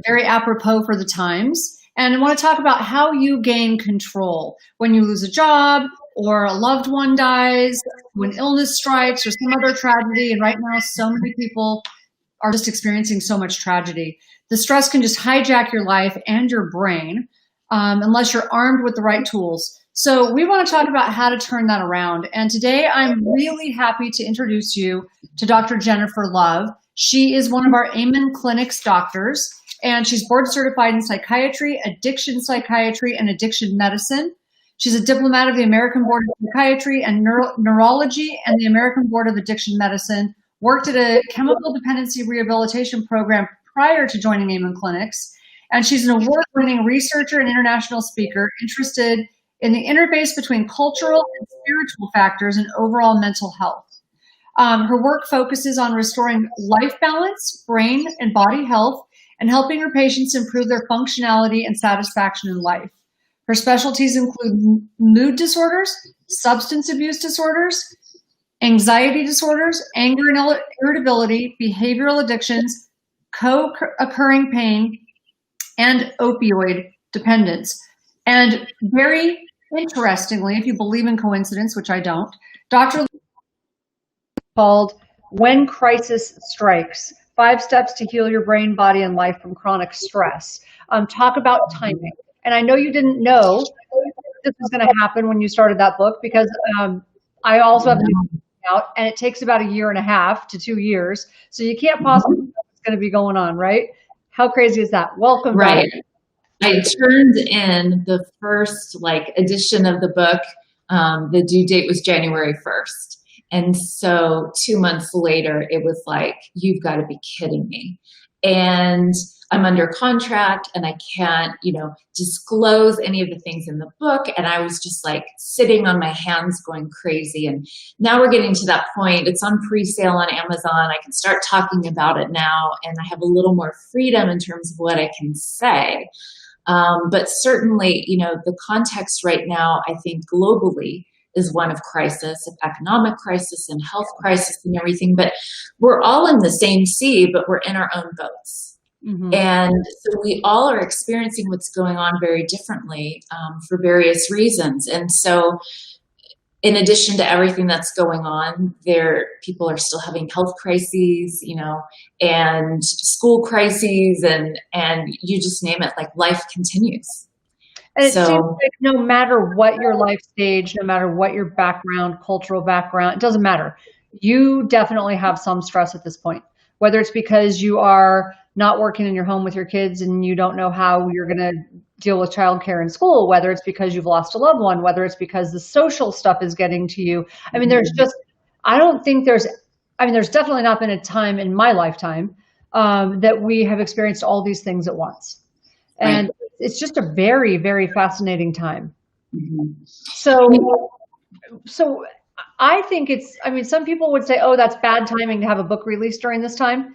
very apropos for the times. And I want to talk about how you gain control when you lose a job or a loved one dies, when illness strikes or some other tragedy. And right now, so many people are just experiencing so much tragedy. The stress can just hijack your life and your brain unless you're armed with the right tools. So we want to talk about how to turn that around. And today I'm really happy to introduce you to Dr. Jennifer Love. She is one of our Amen Clinic's doctors, and she's board certified in psychiatry, addiction psychiatry, and addiction medicine. She's a diplomat of the American Board of Psychiatry and Neurology and the American Board of Addiction Medicine, worked at a chemical dependency rehabilitation program prior to joining Amen Clinics. And she's an award-winning researcher and international speaker interested in the interface between cultural and spiritual factors in overall mental health. Her work focuses on restoring life balance, brain and body health, and helping her patients improve their functionality and satisfaction in life. Her specialties include mood disorders, substance abuse disorders, anxiety disorders, anger and irritability, behavioral addictions, co-occurring pain, and opioid dependence. And very interestingly, if you believe in coincidence, which I don't, Dr. called When Crisis Strikes, 5 Steps to Heal Your Brain, Body, and Life from Chronic Stress. Talk about timing. And I know you didn't know this was going to happen when you started that book, because I also have a new book out, and it takes about 1.5 to 2 years. So you can't possibly know what's going to be going on, right? How crazy is that? Welcome. Right. I turned in the first edition of the book. The due date was January 1st. And so 2 months later, it was like, you've got to be kidding me. And I'm under contract and I can't, disclose any of the things in the book. And I was just sitting on my hands going crazy. And now we're getting to that point. It's on pre-sale on Amazon. I can start talking about it now. And I have a little more freedom in terms of what I can say. But certainly, the context right now, I think globally, is one of crisis, of economic crisis and health crisis and everything. But we're all in the same sea, but we're in our own boats. Mm-hmm. And so we all are experiencing what's going on very differently for various reasons. And so in addition to everything that's going on, people are still having health crises, and school crises, and you just name it, life continues. And it seems like no matter what your life stage, no matter what your background, cultural background, it doesn't matter. You definitely have some stress at this point, whether it's because you are not working in your home with your kids and you don't know how you're going to deal with childcare in school, whether it's because you've lost a loved one, whether it's because the social stuff is getting to you. I mean, there's definitely not been a time in my lifetime that we have experienced all these things at once. And right. It's just a very, very fascinating time. Mm-hmm. So I think some people would say, oh, that's bad timing to have a book released during this time,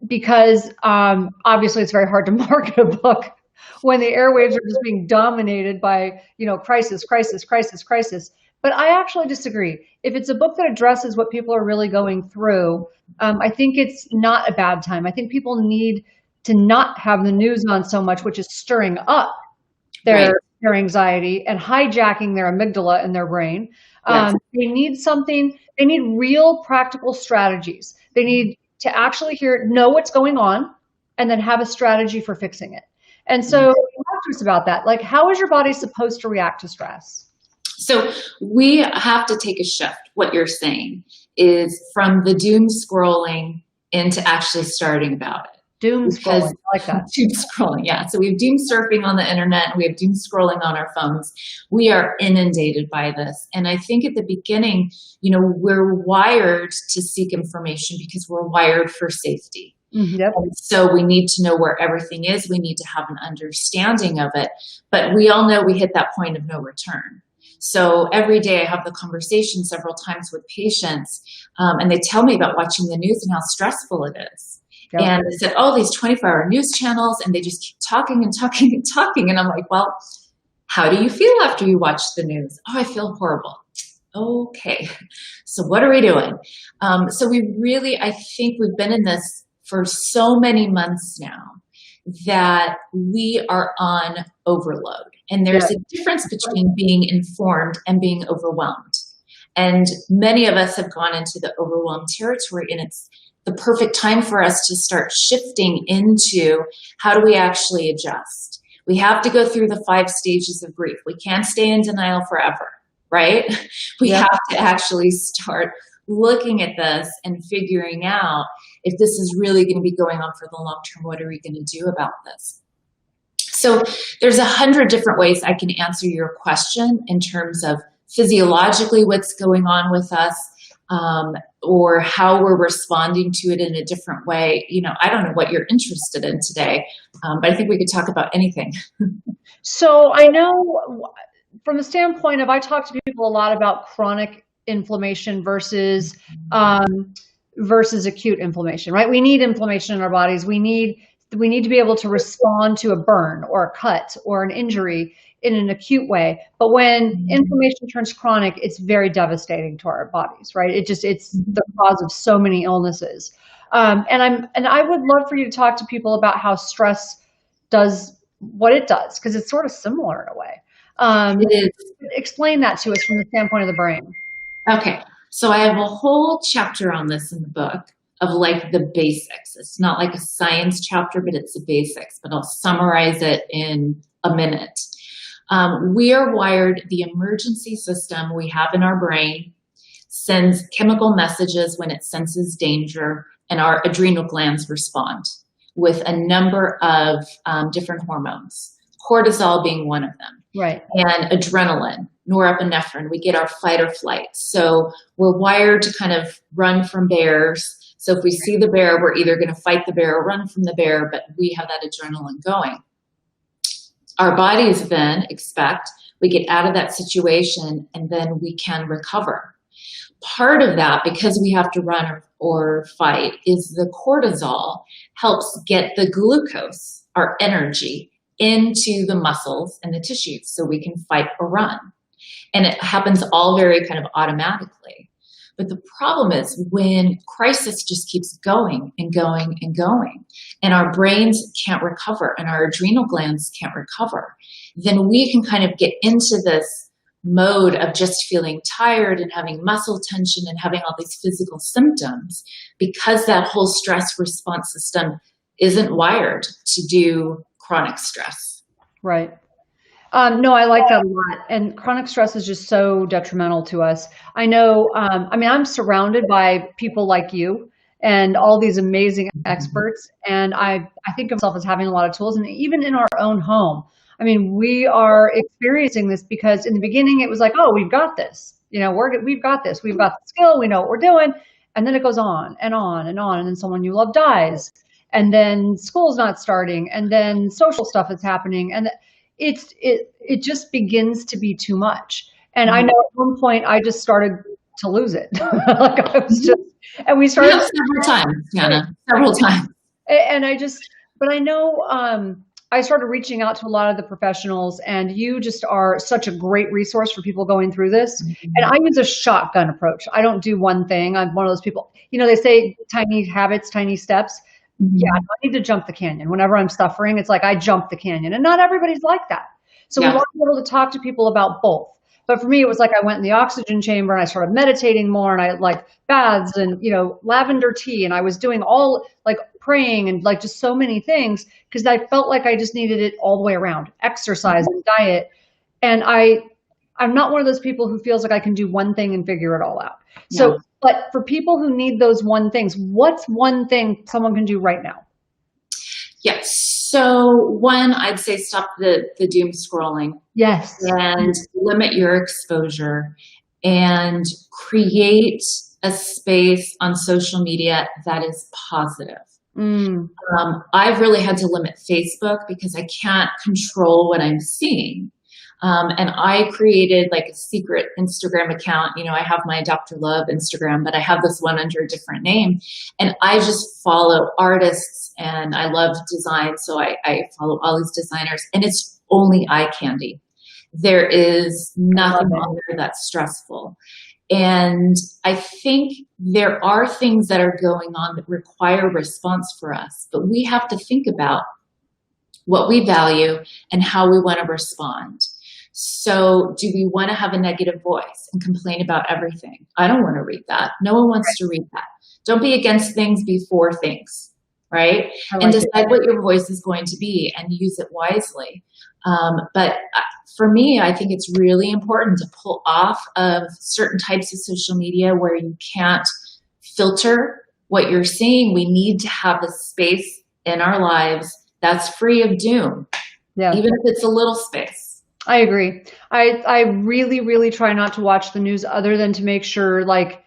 because obviously it's very hard to market a book when the airwaves are just being dominated by, crisis, crisis, crisis, crisis. But I actually disagree. If it's a book that addresses what people are really going through, I think it's not a bad time. I think people need to not have the news on so much, which is stirring up their anxiety and hijacking their amygdala in their brain. Yes. They need real practical strategies. They need to actually know what's going on and then have a strategy for fixing it. And so talk to us about that. How is your body supposed to react to stress? So we have to take a shift. What you're saying is from the doom scrolling into actually starting about it. Doom scrolling, I like that. Doom scrolling, yeah. So we have doom surfing on the internet, and we have doom scrolling on our phones. We are inundated by this. And I think at the beginning, we're wired to seek information because we're wired for safety. Mm-hmm. Yep. And so we need to know where everything is. We need to have an understanding of it. But we all know we hit that point of no return. So every day I have the conversation several times with patients, and they tell me about watching the news and how stressful it is. And they said, oh, these 24-hour news channels, and they just keep talking and talking and talking. And I'm like, well, how do you feel after you watch the news? Oh, I feel horrible. Okay, so what are we doing? So I think we've been in this for so many months now that we are on overload. And there's a difference between being informed and being overwhelmed. And many of us have gone into the overwhelmed territory, and it's the perfect time for us to start shifting into how do we actually adjust. We have to go through the 5 stages of grief. We can't stay in denial forever, right? We have to actually start looking at this and figuring out if this is really going to be going on for the long term, what are we going to do about this? So there's 100 different ways I can answer your question in terms of physiologically what's going on with us, or how we're responding to it in a different way. You know, I don't know what you're interested in today, but I think we could talk about anything. So I know from the standpoint of, I talk to people a lot about chronic inflammation versus acute inflammation, right? We need inflammation in our bodies. We need to be able to respond to a burn or a cut or an injury in an acute way. But when inflammation turns chronic, it's very devastating to our bodies, right? It's the cause of so many illnesses. And I would love for you to talk to people about how stress does what it does, because it's sort of similar in a way. It is. Explain that to us from the standpoint of the brain. Okay. So I have a whole chapter on this in the book of like the basics. It's not like a science chapter, but it's the basics, but I'll summarize it in a minute. We are wired, the emergency system we have in our brain sends chemical messages when it senses danger, and our adrenal glands respond with a number of different hormones, cortisol being one of them. Right. And adrenaline, norepinephrine, we get our fight or flight. So we're wired to kind of run from bears. So if we see the bear, we're either going to fight the bear or run from the bear, but we have that adrenaline going. Our bodies then expect we get out of that situation and then we can recover. Part of that, because we have to run or fight, is the cortisol helps get the glucose, our energy, into the muscles and the tissues so we can fight or run. And it happens all very kind of automatically. But the problem is when crisis just keeps going and going and going, and our brains can't recover and our adrenal glands can't recover, then we can kind of get into this mode of just feeling tired and having muscle tension and having all these physical symptoms, because that whole stress response system isn't wired to do chronic stress. Right. No, I like that a lot. And chronic stress is just so detrimental to us. I know, I'm surrounded by people like you and all these amazing experts. And I think of myself as having a lot of tools, and even in our own home. I mean, we are experiencing this because in the beginning it was like, oh, we've got this, we've got this, we've got the skill, we know what we're doing. And then it goes on and on and on. And then someone you love dies, and then school's not starting, and then social stuff is happening. And it just begins to be too much. And I know at one point I just started to lose it. Like I was just, and we started several times, Tana, several times. And but I know, I started reaching out to a lot of the professionals, and you just are such a great resource for people going through this. And I use a shotgun approach. I don't do one thing. I'm one of those people, they say tiny habits, tiny steps. Yeah, I need to jump the canyon. Whenever I'm suffering, it's like I jump the canyon, and not everybody's like that. So we want to be able to talk to people about both. But for me, it was like I went in the oxygen chamber and I started meditating more, and I like baths and, lavender tea. And I was doing all like praying and like just so many things, because I felt like I just needed it all the way around, exercise and diet. And I'm not one of those people who feels like I can do one thing and figure it all out. So, but for people who need those one things, what's one thing someone can do right now? Yes. So one, I'd say stop the doom scrolling. Yes. And limit your exposure and create a space on social media that is positive. I've really had to limit Facebook because I can't control what I'm seeing. And I created like a secret Instagram account. I have my Dr. Love Instagram, but I have this one under a different name. And I just follow artists, and I love design. So I follow all these designers, and it's only eye candy. There is nothing on there that's stressful. And I think there are things that are going on that require response for us, but we have to think about what we value, and how we want to respond. So do we want to have a negative voice and complain about everything? I don't want to read that. No one wants to read that. Don't be against things before things, right? And decide what your voice is going to be and use it wisely. But for me, I think it's really important to pull off of certain types of social media where you can't filter what you're seeing. We need to have a space in our lives that's free of doom, even if it's a little space. I agree. I really, really try not to watch the news other than to make sure like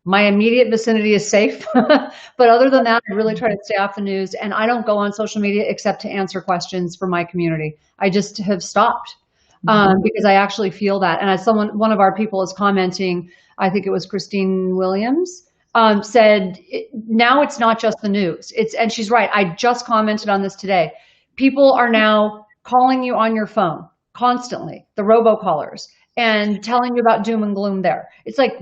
my immediate vicinity is safe. But other than that, I really try to stay off the news, and I don't go on social media except to answer questions for my community. I just have stopped because I actually feel that. And as one of our people is commenting, I think it was Christine Williams, said, now it's not just the news. And she's right. I just commented on this today. People are now calling you on your phone constantly, the robocallers, and telling you about doom and gloom there. It's like,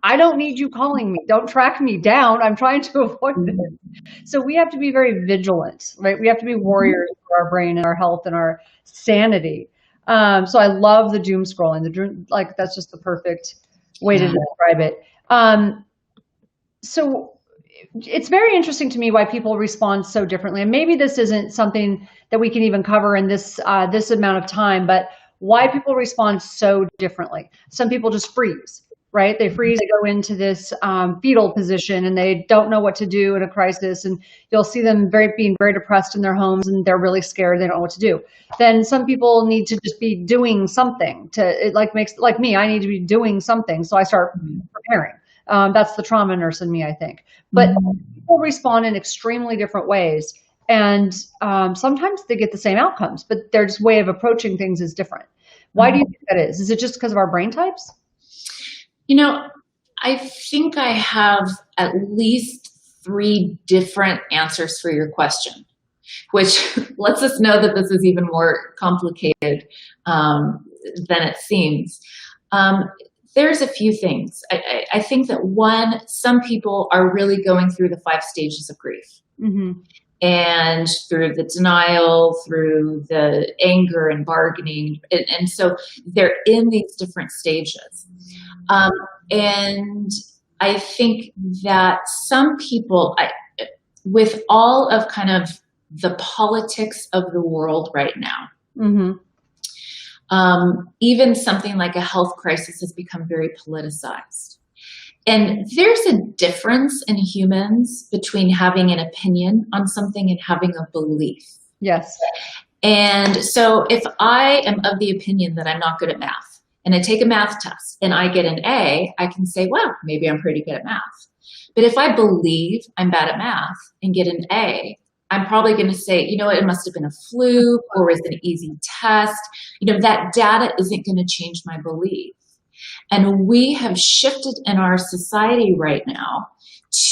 I don't need you calling me. Don't track me down. I'm trying to avoid it. So we have to be very vigilant, right? We have to be warriors for our brain and our health and our sanity. So I love the doom scrolling. Like that's just the perfect way to describe it. So it's very interesting to me why people respond so differently. And maybe this isn't something that we can even cover in this amount of time, but why people respond so differently. Some people just freeze, right? They freeze, they go into this fetal position and they don't know what to do in a crisis. And you'll see them being very depressed in their homes and they're really scared. They don't know what to do. Then some people need to just be doing something like me, I need to be doing something. So I start preparing. That's the trauma nurse in me, I think. But people respond in extremely different ways. And sometimes they get the same outcomes, but their just way of approaching things is different. Why do you think that is? Is it just because of our brain types? You know, I think I have at least 3 different answers for your question, which lets us know that this is even more complicated than it seems. There's a few things. I think that one, some people are really going through the 5 stages of grief. And through the denial, through the anger and bargaining. And so they're in these different stages. And I think that some people, with all of kind of the politics of the world right now, even something like a health crisis has become very politicized. And there's a difference in humans between having an opinion on something and having a belief. Yes. And so if I am of the opinion that I'm not good at math and I take a math test and I get an A, I can say, well, maybe I'm pretty good at math. But if I believe I'm bad at math and get an A, I'm probably going to say, you know what, it must have been a fluke or it was an easy test. You know, that data isn't going to change my belief. And we have shifted in our society right now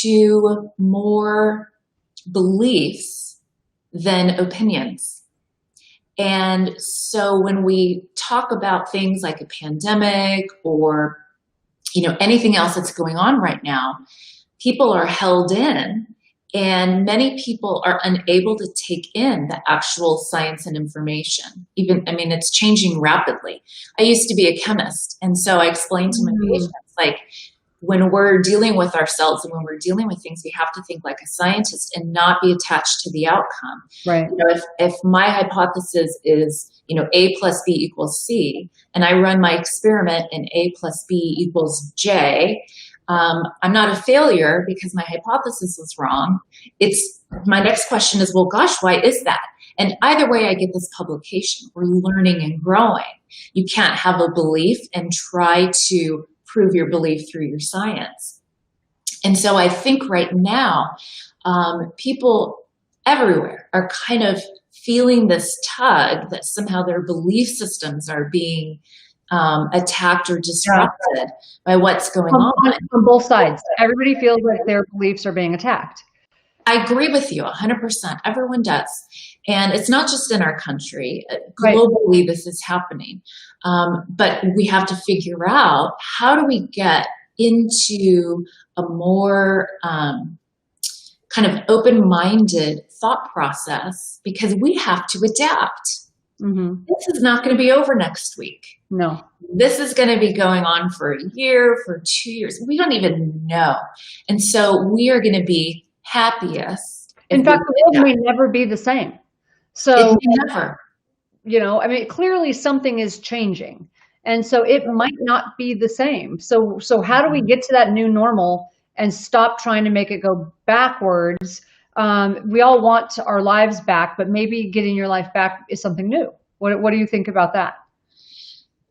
to more beliefs than opinions. And so when we talk about things like a pandemic or, you know, anything else that's going on right now, people are held in. And many people are unable to take in the actual science and information. It's changing rapidly. I used to be a chemist. And so I explained to my patients, like, when we're dealing with ourselves and when we're dealing with things, we have to think like a scientist and not be attached to the outcome. Right. You know, if my hypothesis is, you know, A plus B equals C, and I run my experiment and A plus B equals J, I'm not a failure because my hypothesis was wrong. My next question is, well, gosh, why is that? And either way, I get this publication. We're learning and growing. You can't have a belief and try to prove your belief through your science. And so I think right now, people everywhere are kind of feeling this tug that somehow their belief systems are being attacked or disrupted by what's going on. On both sides. Everybody feels like their beliefs are being attacked. I agree with you 100%. Everyone does. And it's not just in our country. Globally, this is happening. But we have to figure out, how do we get into a more kind of open-minded thought process because we have to adapt. Mm-hmm. This is not going to be over next week. No. This is going to be going on for a year, for 2 years. We don't even know. And so we are going to be happiest. In fact, the world may never be the same. So, never. I mean, clearly something is changing. And so it might not be the same. So how do we get to that new normal and stop trying to make it go backwards? We all want our lives back, but maybe getting your life back is something new. What do you think about that?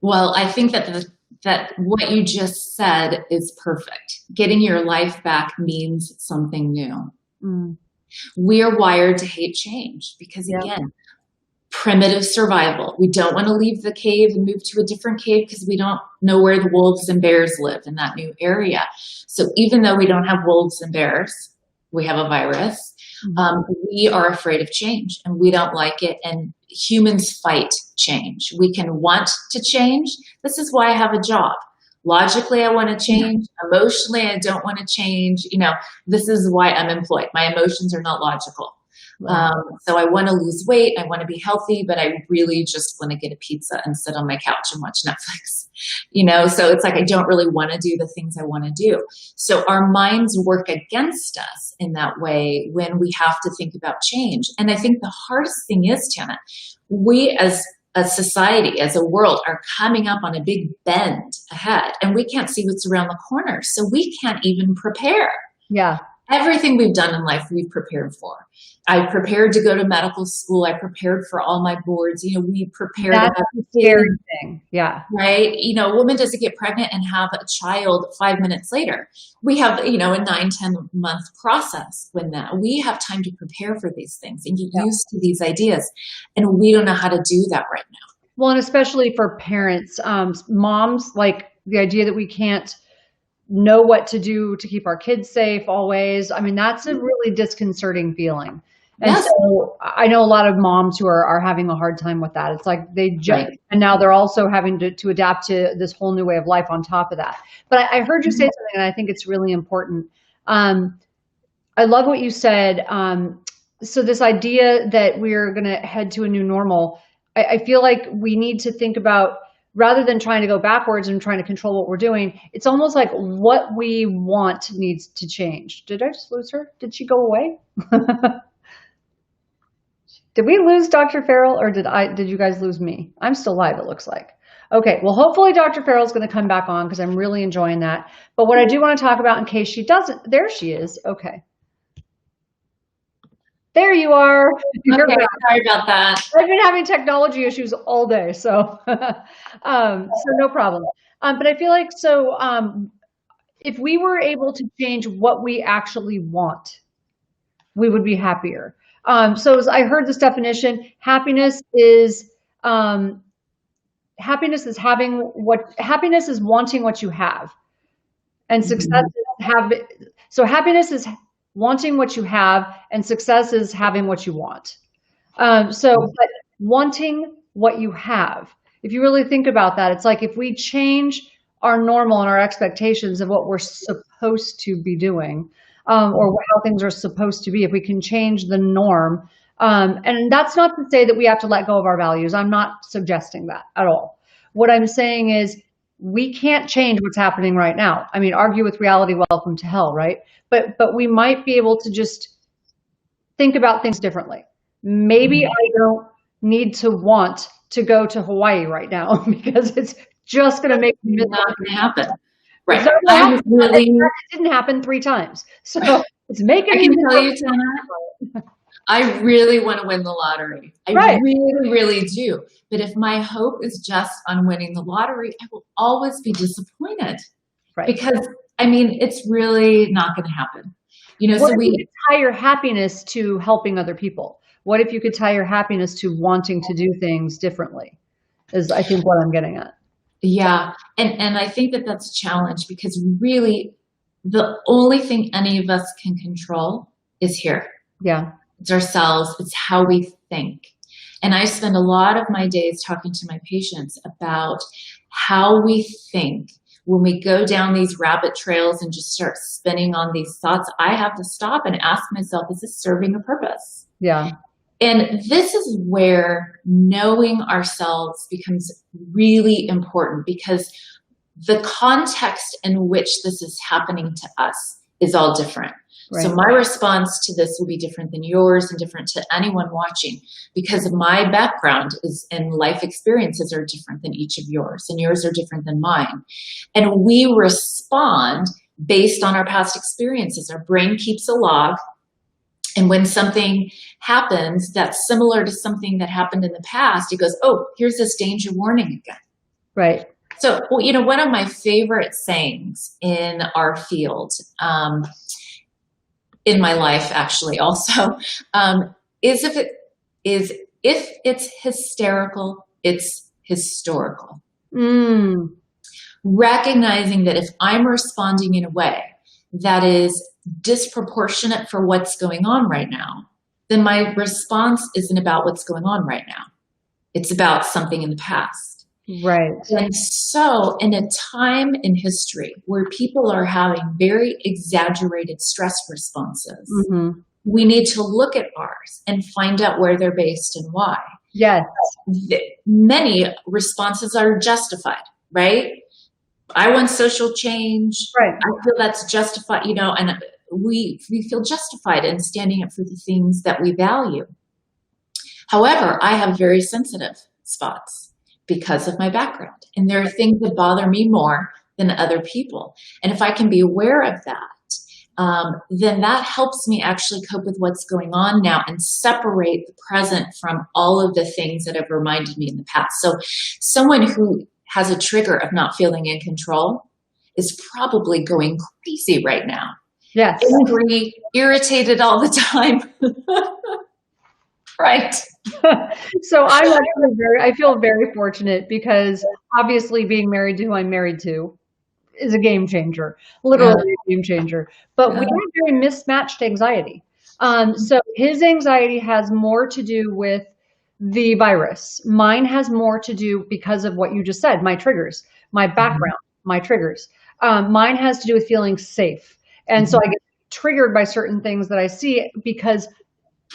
Well, I think that that what you just said is perfect. Getting your life back means something new. Mm. We are wired to hate change because, again, primitive survival. We don't want to leave the cave and move to a different cave because we don't know where the wolves and bears live in that new area. So even though we don't have wolves and bears, we have a virus. We are afraid of change and we don't like it. And humans fight change. We can want to change. This is why I have a job. Logically, I want to change. Emotionally, I don't want to change. This is why I'm employed. My emotions are not logical. So I want to lose weight. I want to be healthy, but I really just want to get a pizza and sit on my couch and watch Netflix. So it's like, I don't really want to do the things I want to do. So our minds work against us in that way when we have to think about change. And I think the hardest thing is, Tana, we as a society, as a world, are coming up on a big bend ahead and we can't see what's around the corner. So we can't even prepare. Yeah. Everything we've done in life, we've prepared for. I prepared to go to medical school. I prepared for all my boards. We prepared. That's the scary thing. Yeah. Right. A woman doesn't get pregnant and have a child 5 minutes later. We have, a 9-10 month process when we have time to prepare for these things and get used to these ideas. And we don't know how to do that right now. Well, and especially for parents, moms, like the idea that we can't know what to do to keep our kids safe always. I mean, that's a really disconcerting feeling. And so I know a lot of moms who are having a hard time with that. It's like they just, and now they're also having to adapt to this whole new way of life on top of that. But I heard you say something and I think it's really important. I love what you said. So this idea that we're going to head to a new normal, I feel like we need to think about, rather than trying to go backwards and trying to control what we're doing, it's almost like what we want needs to change. Did I just lose her? Did she go away? Did we lose Dr. Farrell or did you guys lose me? I'm still live, it looks like. Okay, well, hopefully Dr. Farrell's going to come back on because I'm really enjoying that. But what I do want to talk about in case she doesn't, there she is. Okay. There you are. Okay, sorry about that. I've been having technology issues all day, so no problem. But I feel like if we were able to change what we actually want, we would be happier. So as I heard this definition, happiness is wanting what you have, and success is So happiness is wanting what you have, and success is having what you want. But wanting what you have, if you really think about that, it's like if we change our normal and our expectations of what we're supposed to be doing, or how things are supposed to be, if we can change the norm. And that's not to say that we have to let go of our values. I'm not suggesting that at all. What I'm saying is we can't change what's happening right now. I mean, argue with reality, welcome to hell, right? But we might be able to just think about things differently. Maybe I don't need to want to go to Hawaii right now because it's just going to make me not going to happen. Right. It didn't happen 3 times. So it's making me tell you, Tana, I really want to win the lottery. I really, really do. But if my hope is just on winning the lottery, I will always be disappointed. Right. Because, I mean, it's really not going to happen. What if you could tie your happiness to helping other people? What if you could tie your happiness to wanting to do things differently? Is I think what I'm getting at. Yeah. And I think that that's a challenge because really the only thing any of us can control is here. Yeah. It's ourselves. It's how we think. And I spend a lot of my days talking to my patients about how we think when we go down these rabbit trails and just start spinning on these thoughts, I have to stop and ask myself, is this serving a purpose? Yeah. And this is where knowing ourselves becomes really important, because the context in which this is happening to us is all different. Right. So my response to this will be different than yours and different to anyone watching, because my background is and life experiences are different than each of yours, and yours are different than mine. And we respond based on our past experiences. Our brain keeps a log. And when something happens that's similar to something that happened in the past, it goes, oh, here's this danger warning again. Right. So, one of my favorite sayings in our field, in my life actually also, is if it's hysterical, it's historical. Mm. Recognizing that if I'm responding in a way that is disproportionate for what's going on right now, then my response isn't about what's going on right now. It's about something in the past. Right. And so in a time in history where people are having very exaggerated stress responses, Mm-hmm. we need to look at ours and find out where they're based and why. Yes. Many responses are justified, right? I want social change. Right. I feel that's justified, and we feel justified in standing up for the things that we value. However, I have very sensitive spots because of my background, and there are things that bother me more than other people. And if I can be aware of that, then that helps me actually cope with what's going on now and separate the present from all of the things that have reminded me in the past. So someone who has a trigger of not feeling in control is probably going crazy right now. Yes. Angry, irritated all the time. Right. So I feel very fortunate, because obviously being married to who I'm married to is a game changer, literally a game changer. But we have very mismatched anxiety. So his anxiety has more to do with the virus. Mine has more to do, because of what you just said, my triggers, my background, my triggers. Mine has to do with feeling safe. And so I get triggered by certain things that I see, because,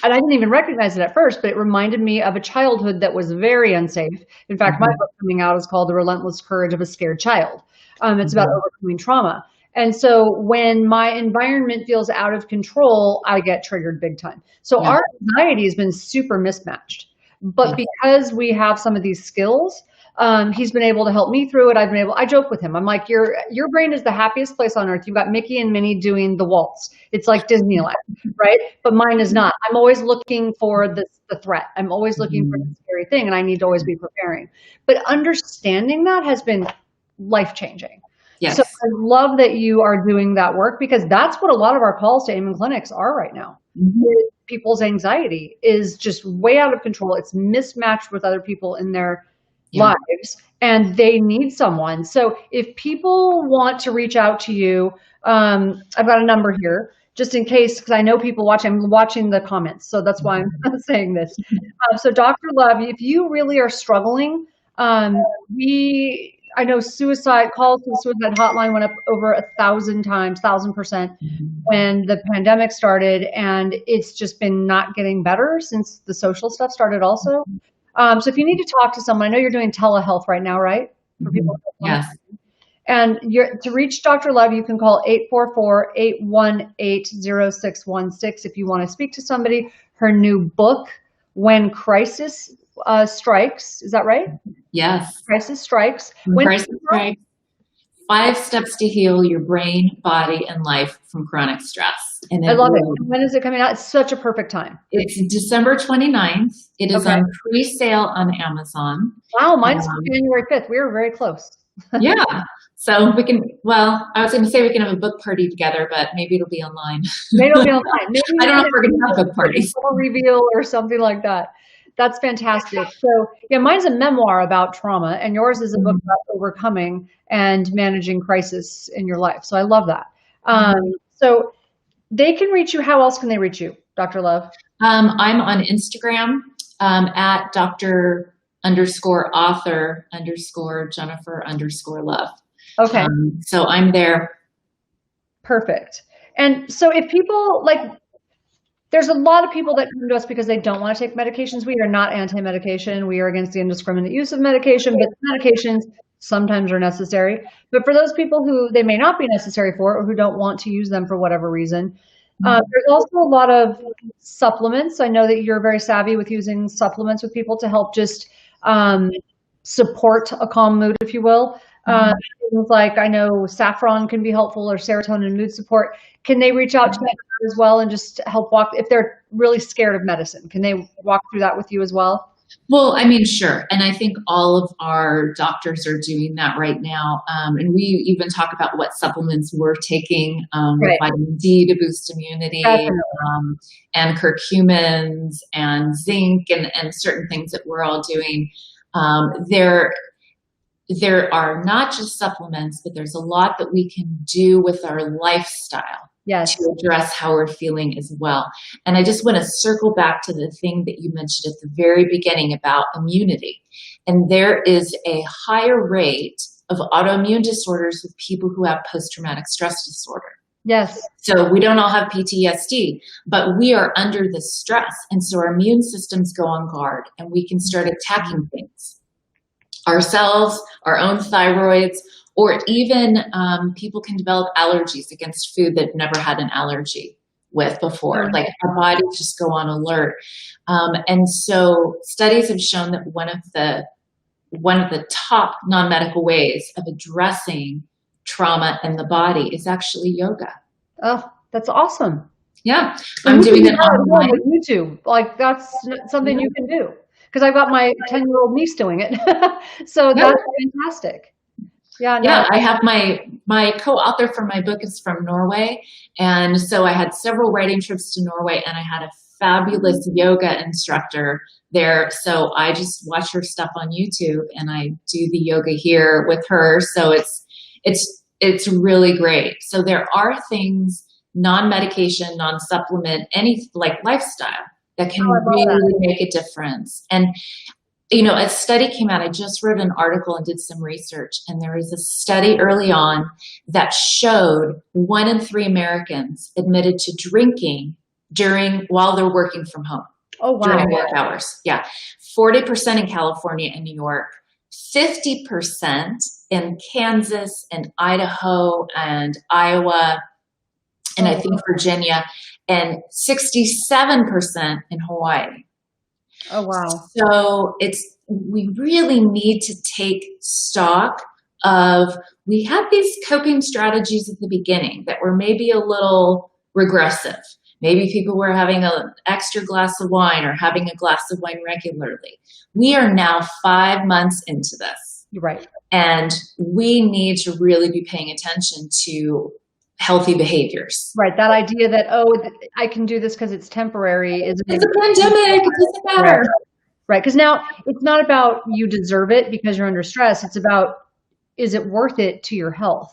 and I didn't even recognize it at first, but it reminded me of a childhood that was very unsafe. In fact, my book coming out is called The Relentless Courage of a Scared Child. It's about overcoming trauma. And so when my environment feels out of control, I get triggered big time. So our anxiety has been super mismatched. But because we have some of these skills, he's been able to help me through it. I joke with him. I'm like, your brain is the happiest place on earth. You've got Mickey and Minnie doing the waltz. It's like Disneyland, right? But mine is not. I'm always looking for the threat. I'm always looking for the scary thing, and I need to always be preparing. But understanding that has been life-changing. Yes. So I love that you are doing that work, because that's what a lot of our calls to Amen clinics are right now. People's anxiety is just way out of control. It's mismatched with other people in their lives, and they need someone. So if people want to reach out to you, I've got a number here just in case, because I know people watching. I'm watching the comments, so that's why I'm saying this. So Dr. Love, if you really are struggling, I know calls to the suicide hotline went up over 1,000 times, 1,000% when the pandemic started, and it's just been not getting better since the social stuff started also. So if you need to talk to someone, I know you're doing telehealth right now, right? For people. Yes. And to reach Dr. Love, you can call 844-818-0616 if you want to speak to somebody. Her new book, When Crisis Strikes, is that right? Yes. Crisis Strikes. When Crisis Strikes, 5 steps to heal your brain, body, and life from chronic stress. And I love it. When is it coming out? It's such a perfect time. It's December 29th. It is on pre-sale on Amazon. Wow, mine's January 5th. We were very close. Yeah. So we can, I was going to say we can have a book party together, but maybe it'll be online. Maybe it'll be online. Maybe I don't know if we're going to have book parties. A reveal or something like that. That's fantastic. So yeah, mine's a memoir about trauma, and yours is a book about overcoming and managing crisis in your life. So I love that. So they can reach you. How else can they reach you, Dr. Love? I'm on Instagram at Dr. _author _ Jennifer _ Love. Okay. So I'm there. Perfect. And so if people there's a lot of people that come to us because they don't want to take medications. We are not anti-medication. We are against the indiscriminate use of medication, but medications sometimes are necessary. But for those people who they may not be necessary for, or who don't want to use them for whatever reason, there's also a lot of supplements. I know that you're very savvy with using supplements with people to help just support a calm mood, if you will. Things like I know saffron can be helpful, or serotonin mood support. Can they reach out to you as well and just help walk if they're really scared of medicine? Can they walk through that with you as well? Well, I mean, sure. And I think all of our doctors are doing that right now. And we even talk about what supplements we're taking, with Right. vitamin D to boost immunity, Definitely. and curcumins and zinc and certain things that we're all doing. There are not just supplements, but there's a lot that we can do with our lifestyle Yes. to address how we're feeling as well. And I just want to circle back to the thing that you mentioned at the very beginning about immunity. And there is a higher rate of autoimmune disorders with people who have post-traumatic stress disorder. Yes. So we don't all have PTSD, but we are under the stress. And so our immune systems go on guard and we can start attacking things. Ourselves, our own thyroids, or even people can develop allergies against food they've never had an allergy with before. Like our bodies just go on alert. And so studies have shown that one of the top non-medical ways of addressing trauma in the body is actually yoga. Oh, that's awesome. Yeah, I'm doing it online with YouTube. Like that's something you can do. Because I've got my 10-year-old niece doing it. So that's fantastic. Yeah. No. Yeah, I have my co-author for my book is from Norway. And so I had several writing trips to Norway and I had a fabulous yoga instructor there. So I just watch her stuff on YouTube and I do the yoga here with her. So it's really great. So there are things, non-medication, non-supplement, any like lifestyle that can really make a difference. And, you know, a study came out, I just wrote an article and did some research, and there was a study early on that showed 1 in 3 Americans admitted to drinking while they're working from home. Oh, wow. During work hours. Yeah. 40% in California and New York, 50% in Kansas and Idaho and Iowa, and I think Virginia, and 67% in Hawaii. Oh, wow. So we really need to take stock of, we had these coping strategies at the beginning that were maybe a little regressive. Maybe people were having an extra glass of wine or having a glass of wine regularly. We are now 5 months into this. Right. And we need to really be paying attention to healthy behaviors. Right. That idea that, I can do this because it's temporary. It's a pandemic. It doesn't matter. Right. Because now it's not about you deserve it because you're under stress. It's about, is it worth it to your health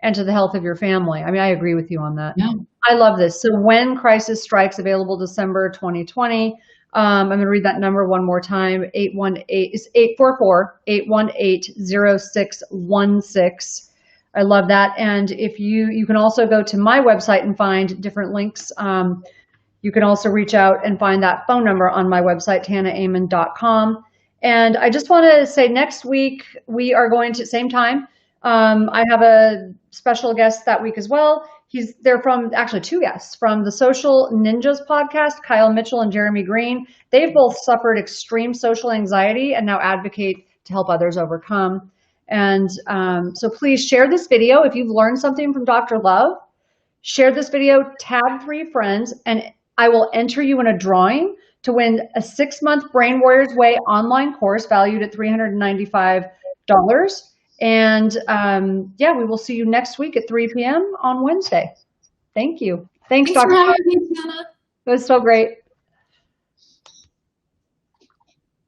and to the health of your family? I mean, I agree with you on that. Yeah. I love this. So when crisis strikes, available December 2020. I'm going to read that number one more time. 844-818-0616. I love that. And if you can also go to my website and find different links. You can also reach out and find that phone number on my website, tanaamen.com. And I just want to say next week, we are going to same time. I have a special guest that week as well. They're from actually 2 guests from the Social Ninjas podcast, Kyle Mitchell and Jeremy Green. They've both suffered extreme social anxiety and now advocate to help others overcome. And so please share this video. If you've learned something from Dr. Love, share this video, tag 3 friends, and I will enter you in a drawing to win a 6-month Brain Warriors Way online course valued at $395. And we will see you next week at 3 p.m. on Wednesday. Thank you. Thanks Dr. For having me, Tana. It was so great.